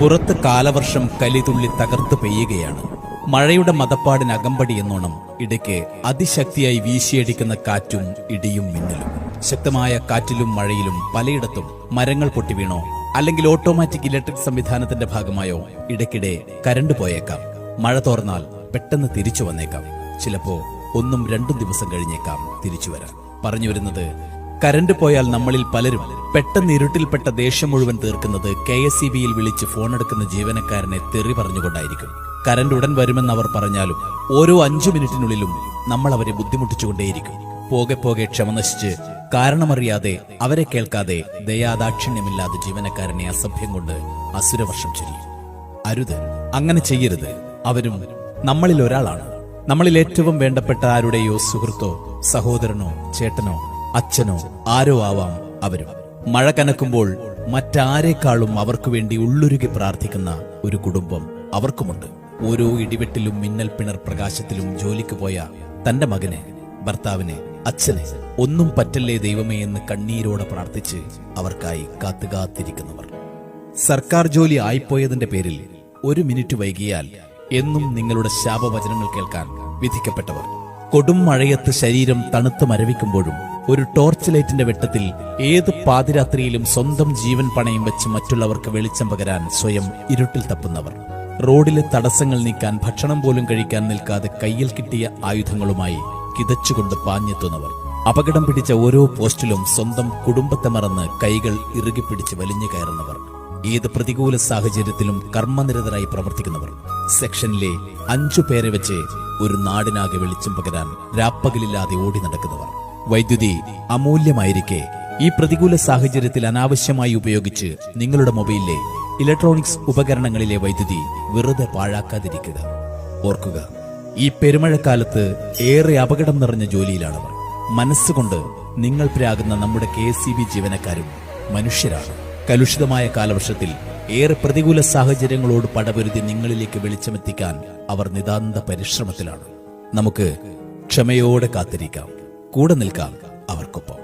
പുറത്ത് കാലവർഷം കലിതുള്ളി തകർത്ത് പെയ്യുകയാണ്. മഴയുടെ മതപ്പാടിന് അകമ്പടി എന്നോണം ഇടയ്ക്ക് അതിശക്തിയായി വീശിയടിക്കുന്ന കാറ്റും ഇടിയും മിന്നലും. ശക്തമായ കാറ്റിലും മഴയിലും പലയിടത്തും മരങ്ങൾ പൊട്ടിവീണോ അല്ലെങ്കിൽ ഓട്ടോമാറ്റിക് ഇലക്ട്രിക് സംവിധാനത്തിന്റെ ഭാഗമായോ ഇടയ്ക്കിടെ കരണ്ട് പോയേക്കാം. മഴ തോർന്നാൽ പെട്ടെന്ന് തിരിച്ചു വന്നേക്കാം. ചിലപ്പോ 1-2 ദിവസം കഴിഞ്ഞേക്കാം തിരിച്ചു വരാൻ. പറഞ്ഞു വരുന്നത്, കരണ്ട് പോയാൽ നമ്മളിൽ പലരും പെട്ടെന്ന് ഇരുട്ടിൽപ്പെട്ട ദേഷ്യം മുഴുവൻ തീർക്കുന്നത് KSEBയിൽ വിളിച്ച് ഫോണെടുക്കുന്ന ജീവനക്കാരനെ തെറി പറഞ്ഞുകൊണ്ടായിരിക്കും. കരണ്ട് ഉടൻ വരുമെന്ന് അവർ പറഞ്ഞാലും ഓരോ 5 മിനിറ്റിനുള്ളിലും നമ്മൾ അവരെ ബുദ്ധിമുട്ടിച്ചുകൊണ്ടേയിരിക്കും. പോകെ പോകെ ക്ഷമ നശിച്ച് കാരണമറിയാതെ അവരെ കേൾക്കാതെ ദയാദാക്ഷിണ്യമില്ലാതെ ജീവനക്കാരനെ അസഭ്യം കൊണ്ട് അസുരവർഷം ചൊരിയും. അരുത്, അങ്ങനെ ചെയ്യരുത്. അവരും നമ്മളിൽ ഒരാളാണ്. നമ്മളിൽ ഏറ്റവും വേണ്ടപ്പെട്ട ആരുടെയോ സുഹൃത്തോ സഹോദരനോ ചേട്ടനോ അച്ഛനോ ആരോ ആവാം അവരും. മഴ കനക്കുമ്പോൾ മറ്റാരേക്കാളും അവർക്കു വേണ്ടി ഉള്ളുരുകി പ്രാർത്ഥിക്കുന്ന ഒരു കുടുംബം അവർക്കുമുണ്ട്. ഓരോ ഇടിവെട്ടിലും മിന്നൽ പിണർ പ്രകാശത്തിലും ജോലിക്ക് പോയ തന്റെ മകന്, ഭർത്താവിന്, അച്ഛന് ഒന്നും പറ്റല്ലേ ദൈവമേ എന്ന് കണ്ണീരോടെ പ്രാർത്ഥിച്ച് അവർക്കായി കാത്തുകാത്തിരിക്കുന്നവർ. സർക്കാർ ജോലി ആയിപ്പോയതിന്റെ പേരിൽ 1 മിനിറ്റ് വൈകിയാൽ എന്നും നിങ്ങളുടെ ശാപവചനങ്ങൾ കേൾക്കാൻ വിധിക്കപ്പെട്ടവർ. കൊടും മഴയത്ത് ശരീരം തണുത്ത് മരവിക്കുമ്പോഴും ഒരു ടോർച്ച് ലൈറ്റിന്റെ വെട്ടത്തിൽ ഏത് പാതിരാത്രിയിലും സ്വന്തം ജീവൻ പണയം വെച്ച് മറ്റുള്ളവർക്ക് വെളിച്ചം പകരാൻ സ്വയം ഇരുട്ടിൽ തപ്പുന്നവർ. റോഡിലെ തടസ്സങ്ങൾ നീക്കാൻ ഭക്ഷണം പോലും കഴിക്കാൻ നിൽക്കാതെ കയ്യിൽ കിട്ടിയ ആയുധങ്ങളുമായി കിതച്ചുകൊണ്ട് പാഞ്ഞെത്തുന്നവർ. അപകടം പിടിച്ച ഓരോ പോസ്റ്റിലും സ്വന്തം കുടുംബത്തെ മറന്ന് കൈകൾ ഇറുകിപ്പിടിച്ച് വലിഞ്ഞു കയറുന്നവർ. ഏത് പ്രതികൂല സാഹചര്യത്തിലും കർമ്മനിരതരായി പ്രവർത്തിക്കുന്നവർ. സെക്ഷനിലെ 5 പേരെ വെച്ച് ഒരു നാടിനാകെ വെളിച്ചം പകരാൻ രാപ്പകലില്ലാതെ ഓടി നടക്കുന്നവർ. വൈദ്യുതി അമൂല്യമായിരിക്കെ ഈ പ്രതികൂല സാഹചര്യത്തിൽ അനാവശ്യമായി ഉപയോഗിച്ച് നിങ്ങളുടെ മൊബൈലിലെ ഇലക്ട്രോണിക്സ് ഉപകരണങ്ങളിലെ വൈദ്യുതി വെറുതെ പാഴാക്കാതിരിക്കുക. ഓർക്കുക, ഈ പെരുമഴക്കാലത്ത് ഏറെ അപകടം നിറഞ്ഞ ജോലിയിലാണവർ. മനസ്സുകൊണ്ട് നിങ്ങൾ പ്രാകുന്ന നമ്മുടെ KSEB ജീവനക്കാരും മനുഷ്യരാണ്. കലുഷിതമായ കാലവർഷത്തിൽ ഏറെ പ്രതികൂല സാഹചര്യങ്ങളോട് പടപൊരുതി നിങ്ങളിലേക്ക് വെളിച്ചമെത്തിക്കാൻ അവർ നിതാന്ത പരിശ്രമത്തിലാണ്. നമുക്ക് ക്ഷമയോടെ കാത്തിരിക്കാം, കൂടെ നിൽക്കാം അവർക്കൊപ്പം.